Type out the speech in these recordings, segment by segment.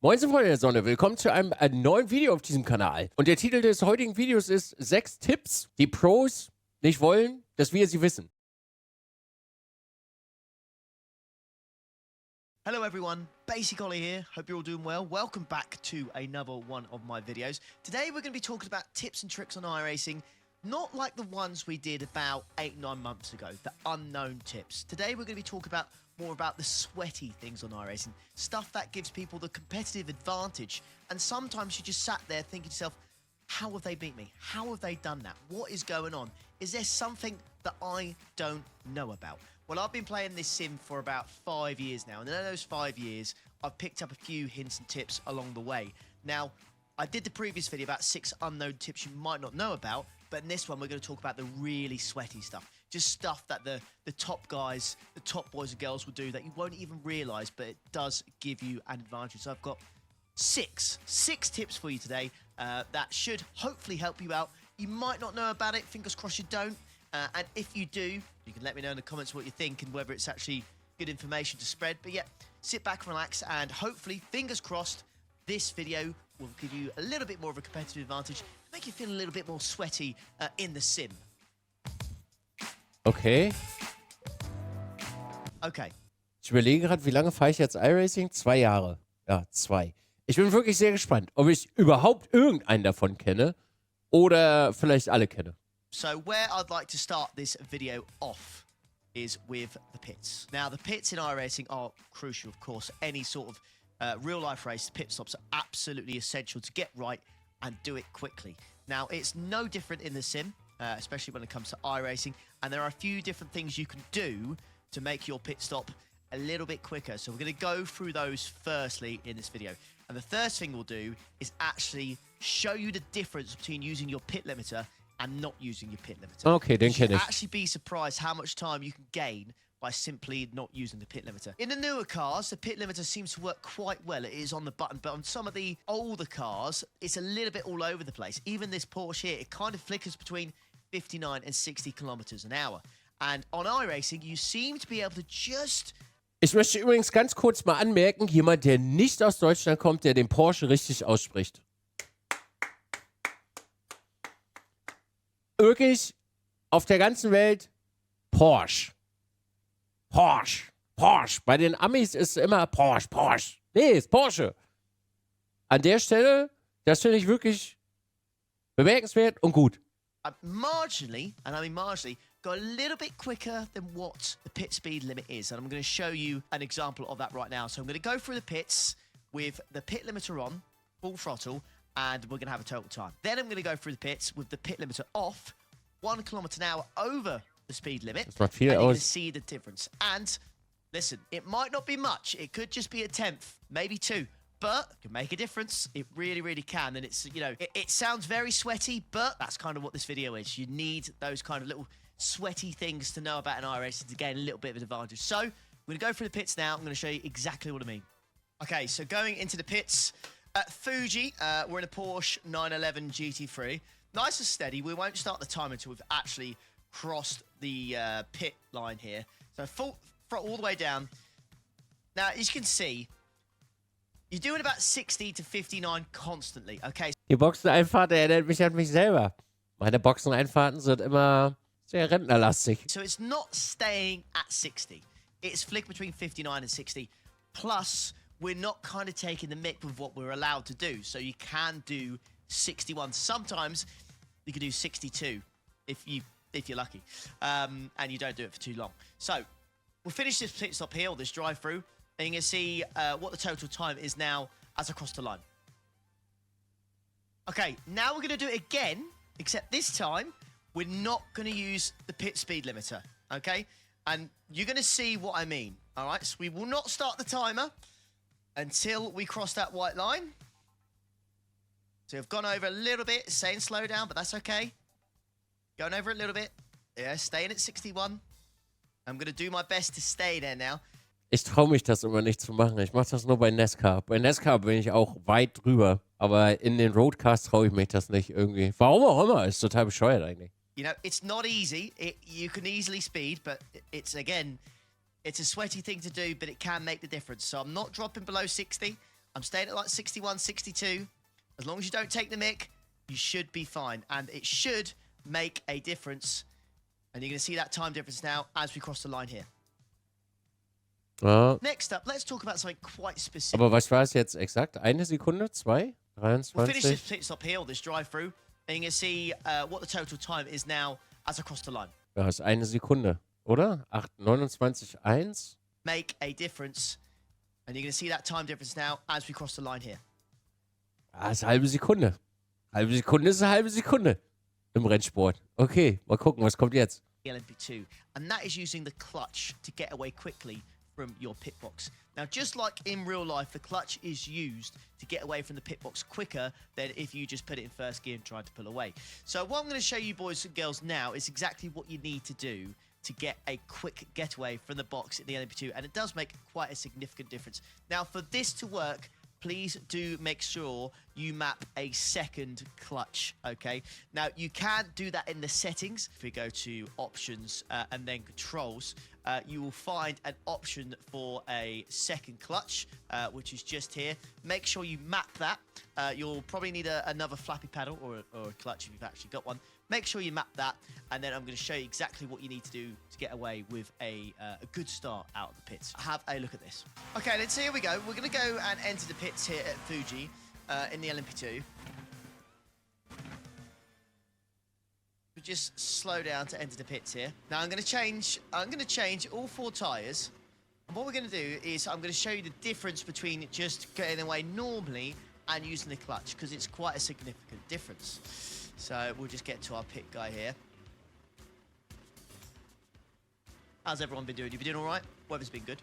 Moin Freunde der Sonne, willkommen zu einem neuen Video auf diesem Kanal. Und der Titel des heutigen Videos ist 6 Tipps, die Pros nicht wollen, dass wir sie wissen. Hello everyone, 𝗬𝗥𝗚𝗓𝗓 here, hope you're all doing well. Welcome back to another one of my videos. Today we're going to be talking about tips and tricks on iRacing, not like the ones we did about 8-9 months ago, the unknown tips. Today we're going to be talking about more about the sweaty things on iRacing, stuff that gives people the competitive advantage. And sometimes you just sat there thinking to yourself, how have they beat me? How have they done that? What is going on? Is there something that I don't know about? Well, I've been playing this sim for about 5 years now, and in those 5 years, I've picked up a few hints and tips along the way. Now, I did the previous video about 6 unknown tips you might not know about, but in this one, we're going to talk about the really sweaty stuff. Just stuff that the top guys, the top boys and girls will do that you won't even realise, but it does give you an advantage. So I've got six tips for you today that should hopefully help you out. You might not know about it, fingers crossed you don't. And if you do, you can let me know in the comments what you think and whether it's actually good information to spread. But yeah, sit back, relax, and hopefully, fingers crossed, this video will give you a little bit more of a competitive advantage, make you feel a little bit more sweaty in the sim. Okay. Okay. Ich überlege gerade, wie lange fahre ich jetzt iRacing? 2 Jahre. Ja, 2. Ich bin wirklich sehr gespannt, ob ich überhaupt irgendeinen davon kenne oder vielleicht alle kenne. So where I'd like to start this video off is with the pits. Now, the pits in iRacing are crucial, of course. Any sort of real-life race, the pit stops are absolutely essential to get right and do it quickly. Now, it's no different in the sim, especially when it comes to iRacing, and there are a few different things you can do to make your pit stop a little bit quicker. So we're going to go through those firstly in this video. And the first thing we'll do is actually show you the difference between using your pit limiter and not using your pit limiter. Okay, den kenne ich. You'll actually be surprised how much time you can gain by simply not using the pit limiter. In the newer cars, the pit limiter seems to work quite well. It is on the button, but on some of the older cars, it's a little bit all over the place. Even this Porsche here, it kind of flickers between 59 and 60 kilometers an hour. And on iRacing, you seem to be able to just... Ich möchte übrigens ganz kurz mal anmerken, jemand, der nicht aus Deutschland kommt, der den Porsche richtig ausspricht. Wirklich auf der ganzen Welt Porsche. Porsche. Porsche. Bei den Amis ist es immer Porsche, Porsche. Nee, ist Porsche. An der Stelle, das finde ich wirklich bemerkenswert und gut. Marginally, and I mean marginally, go a little bit quicker than what the pit speed limit is. And I'm going to show you an example of that right now. So I'm going to go through the pits with the pit limiter on, full throttle, and we're going to have a total time. Then I'm going to go through the pits with the pit limiter off, 1 kilometer an hour over the speed limit. Das macht viel and you're going aus. to see the difference. And listen, it might not be much. It could just be a tenth, maybe 2. But it can make a difference. It really, really can. And it's, you know, it sounds very sweaty, but that's kind of what this video is. You need those kind of little sweaty things to know about an iRacing to gain a little bit of an advantage. So we're going to go through the pits now. I'm going to show you exactly what I mean. Okay, so going into the pits at Fuji, we're in a Porsche 911 GT3. Nice and steady. We won't start the time until we've actually crossed the pit line here. So full all the way down. Now, as you can see, you're doing about 60 to 59 constantly, okay? Die Boxeneinfahrt erinnert mich an mich selber. Meine Boxeneinfahrten sind immer sehr rentnerlastig. So it's not staying at 60. It's flick between 59 and 60. Plus, we're not kind of taking the mick with what we're allowed to do. So you can do 61. Sometimes you can do 62 if you're lucky. And you don't do it for too long. So we'll finish this pit stop here, or this drive-through. And you can see what the total time is now as I cross the line. Okay, now we're going to do it again, except this time, we're not going to use the pit speed limiter, okay? And you're going to see what I mean, all right? So we will not start the timer until we cross that white line. So we've gone over a little bit, saying slow down, but that's okay. Going over a little bit. Yeah, staying at 61. I'm going to do my best to stay there now. Ich traue mich das immer nicht zu machen. Ich mache das nur bei NASCAR. Bei NASCAR bin ich auch weit drüber. Aber in den Roadcars traue ich mich das nicht irgendwie. Warum auch immer. Ist total bescheuert eigentlich. You know, it's not easy. You can easily speed, but it's, again, it's a sweaty thing to do, but it can make the difference. So I'm not dropping below 60. I'm staying at like 61, 62. As long as you don't take the mick, you should be fine. And it should make a difference. And you're going to see that time difference now as we cross the line here. Next up, let's talk about something quite specific. Aber was war es jetzt exakt? 1 Sekunde? 2? 23? We'll finish this pit stop here, or this drive-through, and you can see what the total time is now as I cross the line. Ja, ist 1 Sekunde, oder? 29,1. Make a difference. And you're going to see that time difference now as we cross the line here. Ah, ist eine halbe Sekunde. Halbe Sekunde ist eine halbe Sekunde im Rennsport. Okay, mal gucken, was kommt jetzt. LMP2, and that is using the clutch to get away quickly from your pit box. Now, just like in real life, the clutch is used to get away from the pit box quicker than if you just put it in first gear and tried to pull away. So what I'm going to show you boys and girls now is exactly what you need to do to get a quick getaway from the box in the LMP2, and it does make quite a significant difference. Now, for this to work, please do make sure you map a second clutch, okay? Now, you can do that in the settings. If we go to options and then controls, you will find an option for a second clutch, which is just here. Make sure you map that. You'll probably need another flappy paddle or a clutch if you've actually got one. Make sure you map that, and then I'm going to show you exactly what you need to do to get away with a good start out of the pits. Have a look at this. Okay, let's see, here we go. We're going to go and enter the pits here at Fuji in the LMP2. We just slow down to enter the pits here. Now I'm going to change all 4 tyres. And what we're going to do is I'm going to show you the difference between just getting away normally and using the clutch, because it's quite a significant difference. So we'll just get to our pit guy here. How's everyone been doing? You been doing all right? Weather's been good.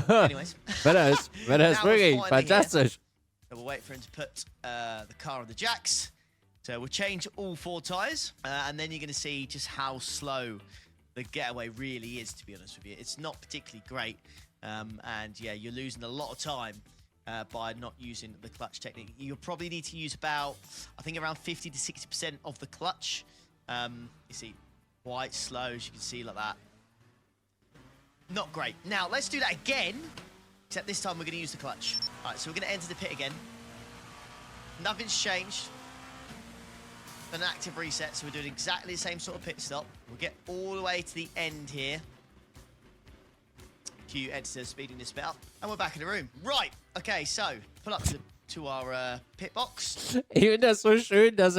Anyways. Wetter ist wirklich fantastisch. So we'll wait for him to put the car on the jacks. So we'll change all 4 tyres, and then you're going to see just how slow the getaway really is, to be honest with you. It's not particularly great, and yeah, you're losing a lot of time by not using the clutch technique. You'll probably need to use about, I think, around 50 to 60% of the clutch. You see, quite slow, as you can see, like that. Not great. Now, let's do that again, except this time we're going to use the clutch. All right, so we're going to enter the pit again. Nothing's changed. An active reset, so we're doing exactly the same sort of pit stop. We'll get all the way to the end here. Q editor speeding this bit up, and we're back in the room. Right, okay, so pull up to our pit box. Ich finde das so schön, dass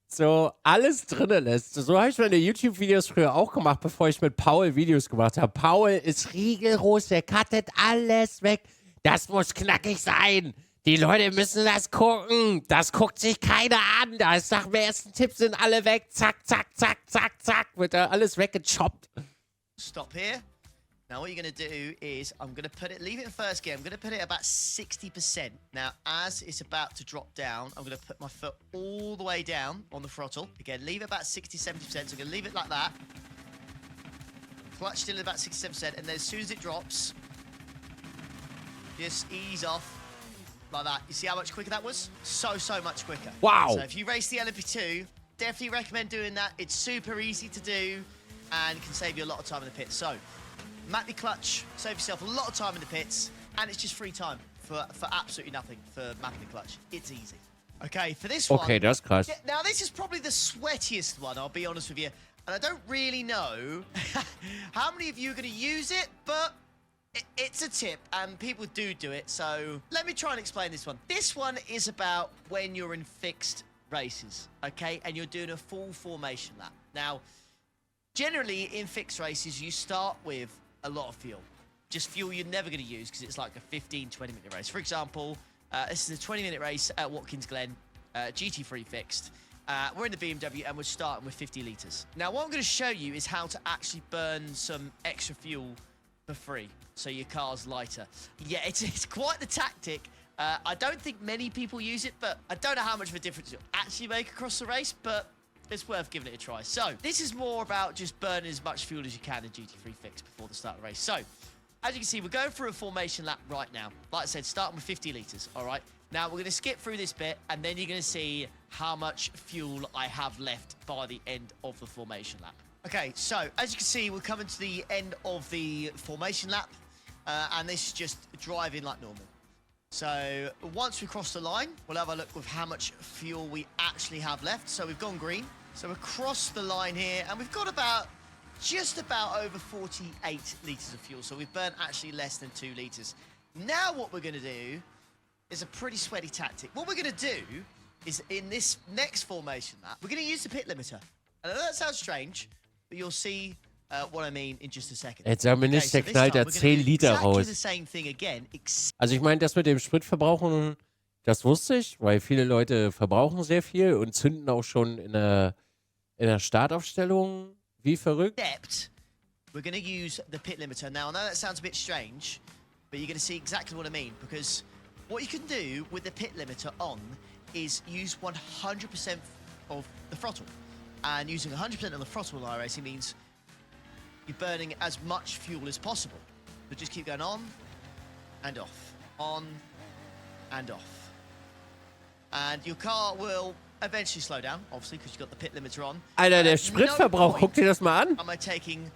so alles drinnen lässt. So habe ich meine YouTube-Videos früher auch gemacht, bevor ich mit Paul Videos gemacht habe. Paul ist rigoros, der cuttet alles weg. Das muss knackig sein. Die Leute müssen das gucken. Das guckt sich keiner an. Da ist nach dem ersten Tipp sind alle weg. Zack, zack, zack, zack, zack. Wird da alles weggechoppt. Stop here. Now what you're going to do is I'm going to leave it in first gear. I'm going to put it about 60%. Now as it's about to drop down, I'm going to put my foot all the way down on the throttle. Again, leave it about 60, 70%. So I'm going to leave it like that. Clutch still at about 67%. And then as soon as it drops, just ease off. Like that. You see how much quicker that was? So much quicker. Wow. So if you race the LMP2, definitely recommend doing that. It's super easy to do and can save you a lot of time in the pits. So, map your clutch, save yourself a lot of time in the pits, and it's just free time for absolutely nothing for mapping the clutch. It's easy. Okay, for this one... Okay, das ist krass. Now, this is probably the sweatiest one, I'll be honest with you. And I don't really know how many of you are going to use it, but... It's a tip, and people do it, so let me try and explain this one. This one is about when you're in fixed races, okay, and you're doing a full formation lap. Now, generally, in fixed races, you start with a lot of fuel. Just fuel you're never going to use, because it's like a 15, 20-minute race. For example, this is a 20-minute race at Watkins Glen, GT3 fixed. We're in the BMW, and we're starting with 50 litres. Now, what I'm going to show you is how to actually burn some extra fuel for free, so your car's lighter. Yeah, it's quite the tactic. I don't think many people use it, but I don't know how much of a difference it'll actually make across the race, but it's worth giving it a try. So, this is more about just burning as much fuel as you can in GT3 Fix before the start of the race. So, as you can see, we're going through a formation lap right now. Like I said, starting with 50 litres, all right? Now, we're going to skip through this bit, and then you're going to see how much fuel I have left by the end of the formation lap. Okay, so as you can see, we're coming to the end of the formation lap, and this is just driving like normal. So once we cross the line, we'll have a look with how much fuel we actually have left. So we've gone green. So we're across the line here, and we've got just about over 48 litres of fuel. So we've burnt actually less than 2 litres. Now what we're going to do is a pretty sweaty tactic. What we're going to do is in this next formation lap, we're going to use the pit limiter. And I know that sounds strange, but you'll see what I mean in just a second. Jetzt sagen wir nicht, der knallt da 10 Liter raus. The same thing again. Also ich meine, das mit dem Spritverbrauchen, das wusste ich, weil viele Leute verbrauchen sehr viel und zünden auch schon in der Startaufstellung wie verrückt. We're going to use the pit limiter. Now, I know that sounds a bit strange, but you're going to see exactly what I mean, because what you can do with the pit limiter on is use 100% of the throttle. And using 100% of the throttle in iRacing means you're burning as much fuel as possible. So just keep going on and off, on and off. And your car will eventually slow down, obviously, because you've got the pit limiter on. Alter, der Spritverbrauch, guck dir das mal an. Am I taking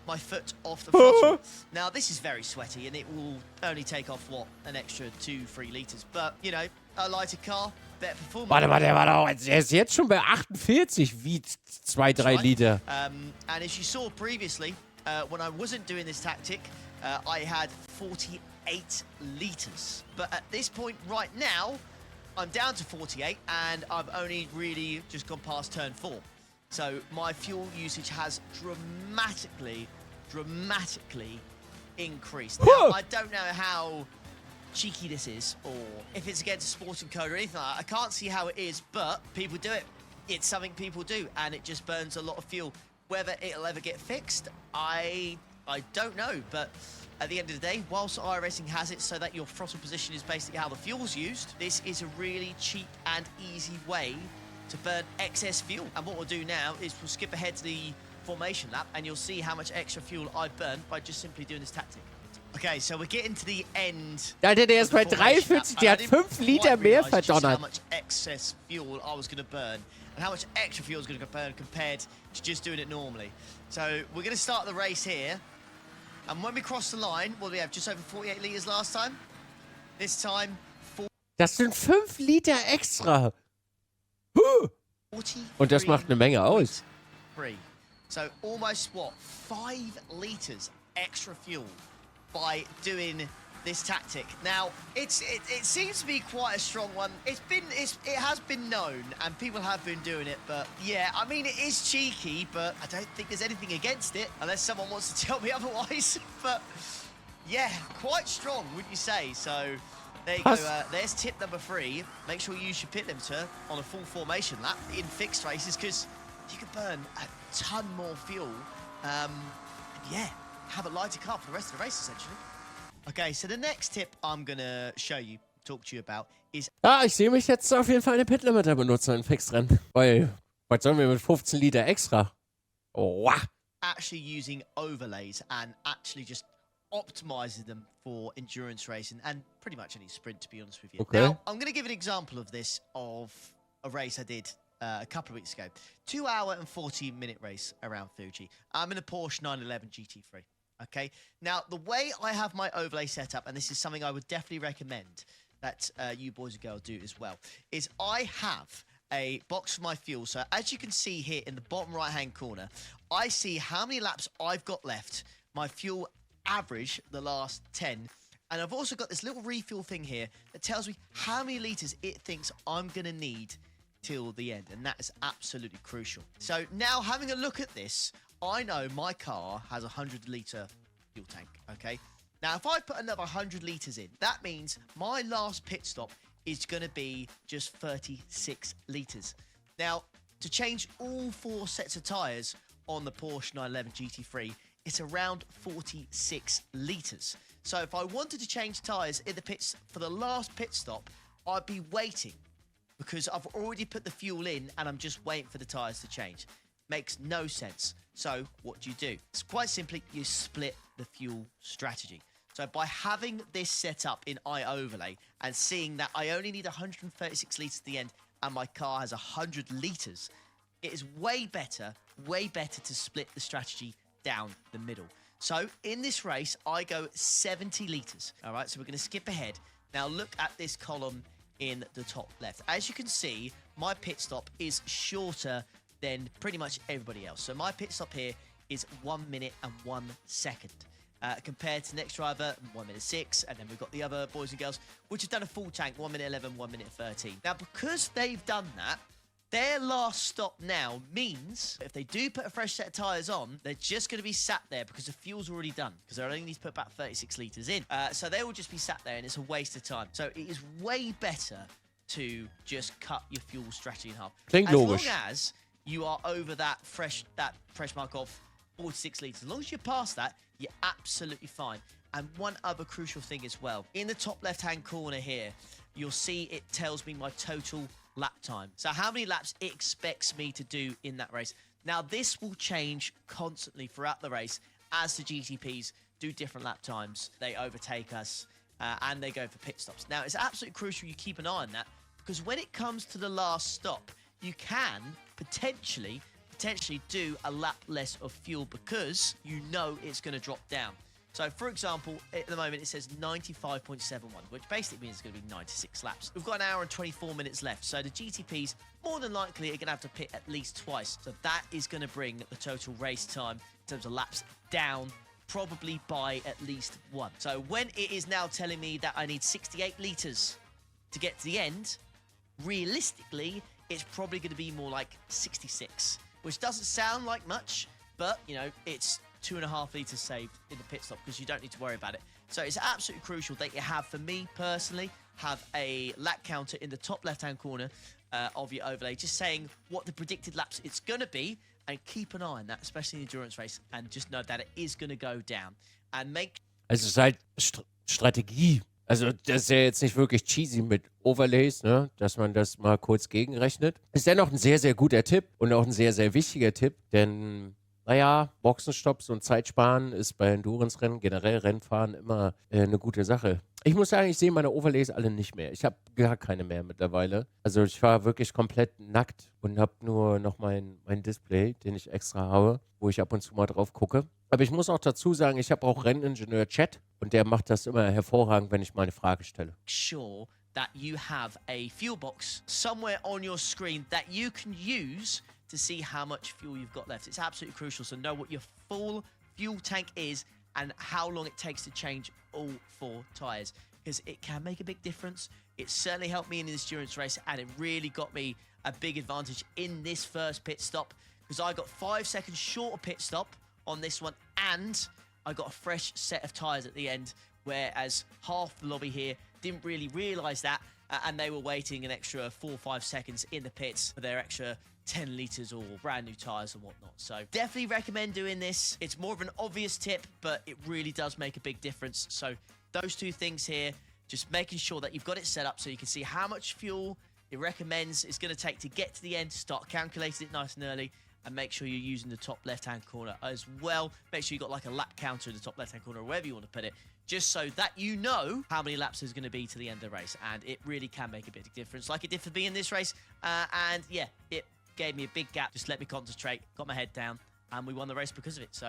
my foot off the throttle? Now, this is very sweaty, and it will only take off, what, an extra 2-3 litres. But, you know, a lighter car, better performance. Warte, er ist jetzt schon bei 48, wie 2-3 Liter. And as you saw previously, when I wasn't doing this tactic, I had 48 litres. But at this point right now, I'm down to 48, and I've only really just gone past turn 4. So my fuel usage has dramatically increased. Now, I don't know how cheeky this is, or if it's against a sporting code or anything like that. I can't see how it is, but people do it. It's something people do, and it just burns a lot of fuel. Whether it'll ever get fixed, I don't know, but at the end of the day, whilst iRacing has it so that your throttle position is basically how the fuel's used, this is a really cheap and easy way to burn excess fuel. And what we'll do now is we'll skip ahead to the formation lap, and you'll see how much extra fuel I've burned by just simply doing this tactic. Okay, so we're getting to the end. Alter, der ist bei 43, der hat 5 Liter mehr verdonnert. How much excess fuel I was going to burn, and how much extra fuel I was going to burn compared to just doing it normally. So we're going to start the race here. And when we cross the line, what do we have? Just over 48 litres last time. This time, Das sind 5 Liter extra. Und das macht eine Menge aus. So almost, what, 5 litres extra fuel by doing this tactic. Now, it seems to be quite a strong one. It has been known, and people have been doing it, but yeah, I mean, it is cheeky, but I don't think there's anything against it, unless someone wants to tell me otherwise. But yeah, quite strong, wouldn't you say? So there you go. There's tip number 3. Make sure you use your pit limiter on a full formation lap in fixed races, because you can burn a ton more fuel. And yeah, have a lighter car for the rest of the race, essentially. Okay, so the next tip I'm gonna talk to you about is... Ich sehe mich jetzt auf jeden Fall eine Pit Limiter benutzen in Fixrennen. Weil, was sollen wir mit 15 Liter extra? Oh. Actually using overlays and actually just optimizing them for endurance racing and pretty much any sprint, to be honest with you. Okay. Now, I'm gonna give an example of this, of a race I did a couple of weeks ago. 2-hour and 40-minute race around Fuji. I'm in a Porsche 911 GT3. Okay, now the way I have my overlay set up, and this is something I would definitely recommend that you boys and girls do as well, is I have a box for my fuel. So as you can see here in the bottom right hand corner, I see how many laps I've got left, my fuel average the last 10, and I've also got this little refuel thing here that tells me how many litres it thinks I'm gonna need till the end, and that is absolutely crucial. So now, having a look at this, I know my car has a 100-litre fuel tank, okay? Now, if I put another 100 litres in, that means my last pit stop is going to be just 36 litres. Now, to change all 4 sets of tyres on the Porsche 911 GT3, it's around 46 litres. So if I wanted to change tyres in the pits for the last pit stop, I'd be waiting, because I've already put the fuel in and I'm just waiting for the tyres to change. Makes no sense. So what do? It's quite simply, you split the fuel strategy. So by having this set up in iOverlay and seeing that I only need 136 litres at the end and my car has 100 litres, it is way better to split the strategy down the middle. So in this race, I go 70 litres. All right, so we're going to skip ahead. Now look at this column in the top left. As you can see, my pit stop is shorter than pretty much everybody else. So my pit stop here is 1 minute and 1 second. Compared to next driver, 1 minute 6, and then we've got the other boys and girls, which have done a full tank, 1 minute 11, 1 minute 13. Now, because they've done that, their last stop now means if they do put a fresh set of tyres on, they're just going to be sat there because the fuel's already done, because they only need to put about 36 litres in. So they will just be sat there, and it's a waste of time. So it is way better to just cut your fuel strategy in half. As long as you are over that fresh mark of 46 litres, as long as you're past that, you're absolutely fine. And one other crucial thing as well. In the top left-hand corner here, you'll see it tells me my total lap time. So how many laps it expects me to do in that race. Now, this will change constantly throughout the race as the GTPs do different lap times. They overtake us and they go for pit stops. Now, it's absolutely crucial you keep an eye on that, because when it comes to the last stop, you can potentially do a lap less of fuel because you know it's going to drop down. So, for example, at the moment it says 95.71, which basically means it's going to be 96 laps. We've got an hour and 24 minutes left, so the GTPs more than likely are going to have to pit at least twice. So that is going to bring the total race time in terms of laps down probably by at least 1. So when it is now telling me that I need 68 litres to get to the end, realistically, it's probably going to be more like 66. Which doesn't sound like much, but, you know, it's 2.5 litres saved in the pit stop because you don't need to worry about it. So it's absolutely crucial that you have, for me personally, have a lap counter in the top left-hand corner of your overlay, just saying what the predicted laps it's going to be, and keep an eye on that, especially in the endurance race, and just know that it is going to go down. And make... Also es ist halt Strategie. Also das ist ja jetzt nicht wirklich cheesy mit Overlays, ne? Dass man das mal kurz gegenrechnet. Ist dennoch ein sehr, sehr guter Tipp und auch ein sehr, sehr wichtiger Tipp, denn, naja, Boxenstopps und Zeitsparen ist bei Endurance-Rennen, generell Rennfahren, immer eine gute Sache. Ich muss sagen, ich sehe meine Overlays alle nicht mehr. Ich habe gar keine mehr mittlerweile. Also ich war wirklich komplett nackt und habe nur noch mein Display, den ich extra habe, wo ich ab und zu mal drauf gucke. Aber ich muss auch dazu sagen, ich habe auch Renningenieur-Chat und der macht das immer hervorragend, wenn ich mal eine Frage stelle. Sure that you have a fuel box somewhere on your screen that you can use to see how much fuel you've got left. It's absolutely crucial, so know what your full fuel tank is and how long it takes to change all 4 tyres, because it can make a big difference. It certainly helped me in this endurance race, and it really got me a big advantage in this first pit stop, because I got 5 seconds short of pit stop on this one, and I got a fresh set of tyres at the end, whereas half the lobby here didn't really realise that, and they were waiting an extra 4 or 5 seconds in the pits for their extra 10 litres or brand new tyres and whatnot. So definitely recommend doing this. It's more of an obvious tip, but it really does make a big difference. So those 2 things here, just making sure that you've got it set up so you can see how much fuel it recommends it's going to take to get to the end, start calculating it nice and early, and make sure you're using the top left-hand corner as well. Make sure you've got like a lap counter in the top left-hand corner, or wherever you want to put it, just so that you know how many laps there's going to be to the end of the race. And it really can make a big difference, like it did for me in this race. And yeah, it gave me a big gap, just let me concentrate, got my head down, and we won the race because of it. So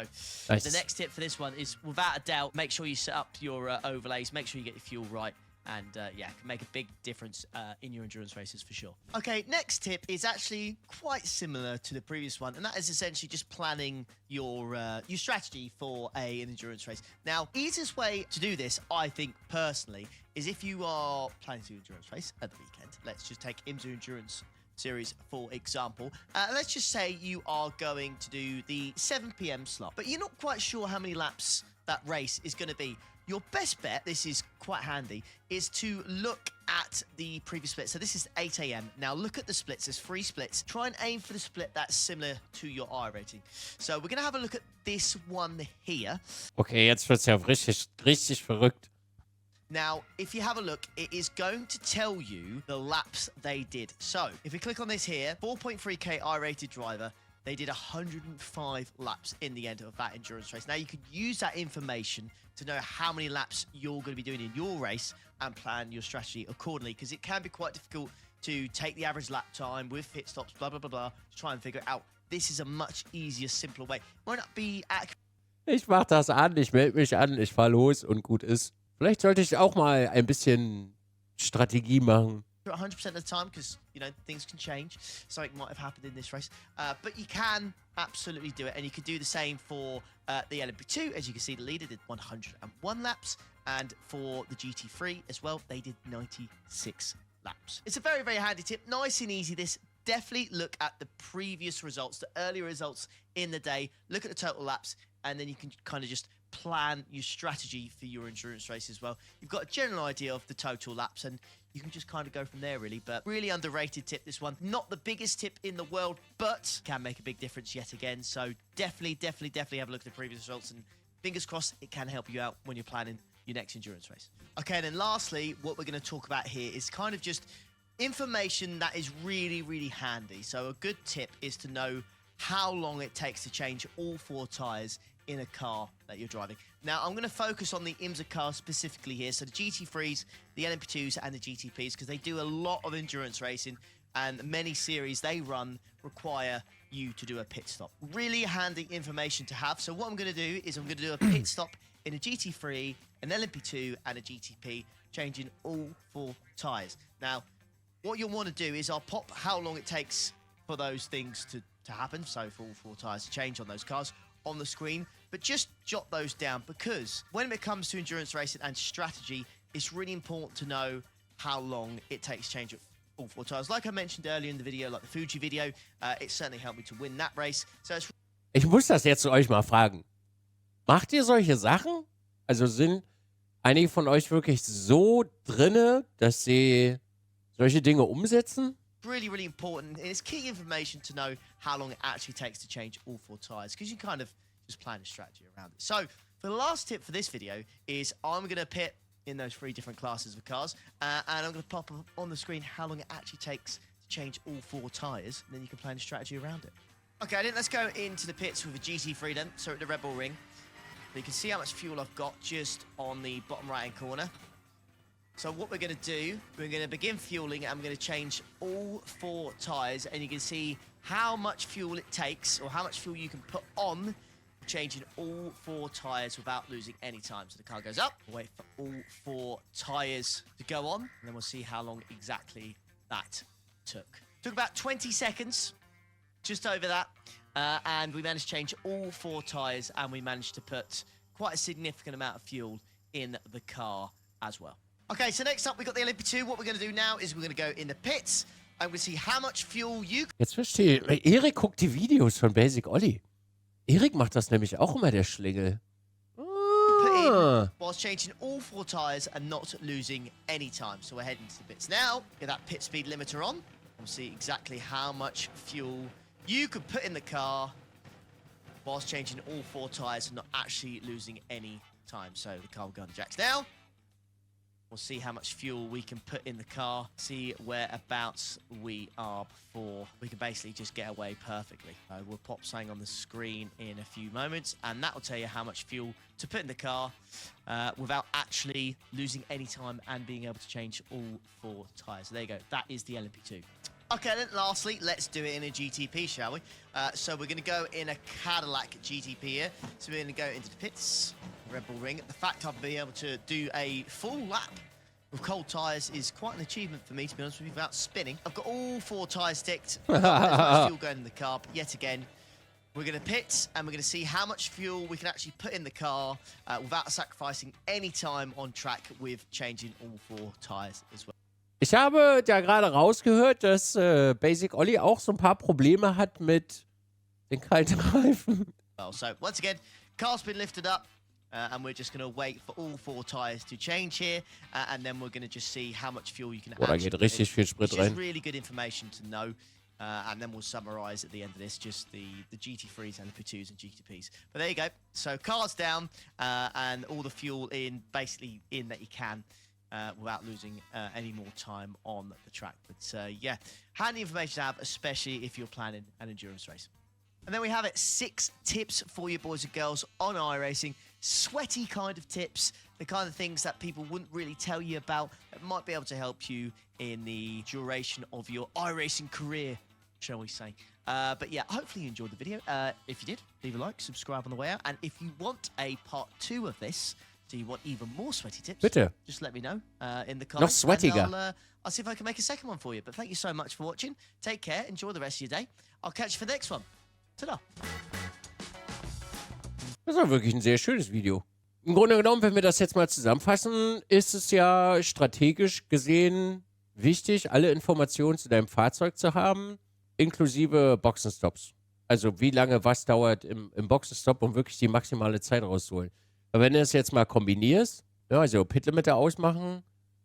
nice. The next tip for this one is, without a doubt, make sure you set up your overlays, make sure you get your fuel right, and yeah, can make a big difference in your endurance races for sure. Okay, next tip is actually quite similar to the previous one, and that is essentially just planning your strategy for an endurance race. Now, easiest way to do this, I think personally, is if you are planning to do an endurance race at the weekend. Let's just take 𝗬𝗢𝗡𝗓𝗏 Endurance Series, for example. Let's just say you are going to do the 7 p.m. slot, but you're not quite sure how many laps that race is going to be. Your best bet, this is quite handy, is to look at the previous split. So this is 8 a.m. Now look at the splits. There's 3 splits. Try and aim for the split that's similar to your I rating. So we're going to have a look at this one here. Okay, jetzt wird's ja richtig verrückt. Now, if you have a look, it is going to tell you the laps they did. So, if we click on this here, 4.3K I-rated driver, they did 105 laps in the end of that endurance race. Now, you could use that information to know how many laps you're going to be doing in your race and plan your strategy accordingly, because it can be quite difficult to take the average lap time with pit stops, blah, blah, blah, blah, to try and figure it out. This is a much easier, simpler way. Might not be accurate. Ich mach das an, ich melde mich an, ich fahr los und gut ist. Vielleicht sollte ich auch mal ein bisschen Strategie machen. 100% of the time, because, you know, things can change. Something might have happened in this race. But you can absolutely do it. And you can do the same for the LMP2. As you can see, the leader did 101 laps. And for the GT3 as well, they did 96 laps. It's a very, very handy tip. Nice and easy, this. Definitely look at the previous results, the earlier results in the day. Look at the total laps, and then you can kind of just plan your strategy for your endurance race as well. You've got a general idea of the total laps, and you can just kind of go from there, really. But really underrated tip, this one. Not the biggest tip in the world, but can make a big difference yet again. So definitely have a look at the previous results, and fingers crossed it can help you out when you're planning your next endurance race. Okay, and then lastly, what we're going to talk about here is kind of just information that is really, really handy. So a good tip is to know how long it takes to change all 4 tyres in a car that you're driving. Now, I'm going to focus on the IMSA cars specifically here. So the GT3s, the LMP2s, and the GTPs, because they do a lot of endurance racing, and many series they run require you to do a pit stop. Really handy information to have. So what I'm going to do is I'm going to do a pit stop in a GT3, an LMP2, and a GTP, changing all 4 tyres. Now, what you'll want to do is I'll pop how long it takes for those things to happen, so for all 4 tyres to change on those cars, on the screen, but just jot those down, because when it comes to endurance racing and strategy, it's really important to know how long it takes to change all 4 tyres. Like I mentioned earlier in the video, like the Fuji video, it certainly helped me to win that race. So it's Ich muss das jetzt euch mal fragen. Macht ihr solche Sachen? Also sind einige von euch wirklich so drinne, dass sie solche Dinge umsetzen? really, really important, and it's key information to know how long it actually takes to change all 4 tyres, because you kind of just plan a strategy around it. So for the last tip for this video is I'm going to pit in those 3 different classes of cars, and I'm going to pop on the screen how long it actually takes to change all 4 tyres, and then you can plan a strategy around it. Okay, then let's go into the pits with a GT3 then, so at the Red Bull Ring. You can see how much fuel I've got just on the bottom right-hand corner. So what we're going to do, we're going to begin fueling, and I'm going to change all 4 tyres, and you can see how much fuel it takes, or how much fuel you can put on, changing all 4 tyres without losing any time. So the car goes up, we'll wait for all 4 tyres to go on, and then we'll see how long exactly that took. Took about 20 seconds, just over that, and we managed to change all 4 tyres, and we managed to put quite a significant amount of fuel in the car as well. Okay, so next up, we've got the LMP2. What we're going to do now is we're going to go in the pits, and we're going to see how much fuel you... Jetzt verstehe ich. Erik guckt die Videos von Basic Olli. Erik macht das nämlich auch immer, der Schlingel. put in whilst changing all 4 tyres and not losing any time. So we're heading to the pits now. Get that pit speed limiter on. We'll see exactly how much fuel you could put in the car whilst changing all 4 tyres and not actually losing any time. So the car will go on the jacks now. We'll see how much fuel we can put in the car, see whereabouts we are before we can basically just get away perfectly. We'll pop something on the screen in a few moments, and that will tell you how much fuel to put in the car without actually losing any time and being able to change all 4 tyres. So there you go. That is the LMP2. Okay, then lastly, let's do it in a GTP, shall we? So we're going to go in a Cadillac GTP here. So we're going to go into the pits, Red Bull Ring. The fact I've been able to do a full lap with cold tyres is quite an achievement for me, to be honest with you, without spinning. I've got all 4 tyres sticked. There's much fuel going in the car, but yet again, we're going to pit, and we're going to see how much fuel we can actually put in the car without sacrificing any time on track with changing all 4 tyres as well. Ich habe da gerade rausgehört, dass Basic Olli auch so ein paar Probleme hat mit den kalten Reifen. Well, so once again, car's been lifted up, and we're just going to wait for all 4 tyres to change here, and then we're going to just see how much fuel you can Da geht richtig viel Sprit rein. Which is really good information to know, and then we'll summarise at the end of this just the GT3s and the P2s and GTPs. But there you go. So car's down, and all the fuel in, basically in that you can. Without losing any more time on the track. But yeah, handy information to have, especially if you're planning an endurance race. And then we have 6 tips for you boys and girls on iRacing. Sweaty kind of tips, the kind of things that people wouldn't really tell you about that might be able to help you in the duration of your iRacing career, shall we say. But yeah, hopefully you enjoyed the video. If you did, leave a like, subscribe on the way out. And if you want a part 2 of this, Do you want even more sweaty tips? Bitte. Just let me know in the Noch comments. sweatiger. And I'll see if I can make a second one for you. But thank you so much for watching. Take care. Enjoy the rest of your day. I'll catch you for the next one. Ta-da. Das war wirklich ein sehr schönes Video. Im Grunde genommen, wenn wir das jetzt mal zusammenfassen, ist es ja strategisch gesehen wichtig, alle Informationen zu deinem Fahrzeug zu haben, inklusive Boxenstops. Also wie lange was dauert im Boxenstopp, um wirklich die maximale Zeit rauszuholen. Aber wenn du das jetzt mal kombinierst, ja, also Pitlimiter ausmachen,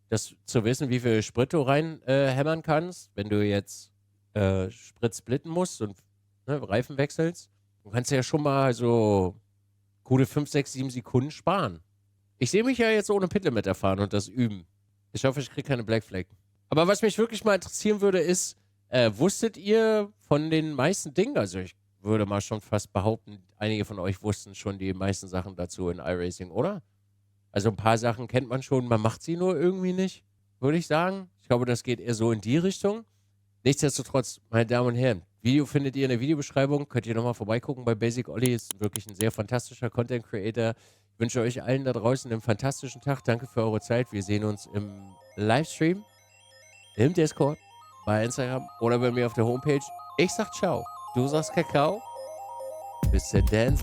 das zu wissen, wie viel Sprit du rein hämmern kannst, wenn du jetzt Sprit splitten musst und Reifen wechselst, dann kannst du ja schon mal so gute 5, 6, 7 Sekunden sparen. Ich sehe mich ja jetzt ohne Pitlimiter fahren und das üben. Ich hoffe, ich kriege keine Black Flag. Aber was mich wirklich mal interessieren würde, ist, wusstet ihr von den meisten Dingen, also ich würde mal schon fast behaupten, einige von euch wussten schon die meisten Sachen dazu in iRacing, oder? Also ein paar Sachen kennt man schon, man macht sie nur irgendwie nicht, würde ich sagen. Ich glaube, das geht eher so in die Richtung. Nichtsdestotrotz, meine Damen und Herren, Video findet ihr in der Videobeschreibung. Könnt ihr nochmal vorbeigucken bei Basic Olli. Ist wirklich ein sehr fantastischer Content Creator. Ich wünsche euch allen da draußen einen fantastischen Tag. Danke für eure Zeit. Wir sehen uns im Livestream, im Discord, bei Instagram oder bei mir auf der Homepage. Ich sag ciao. Du sagst Kakao. Bis dann.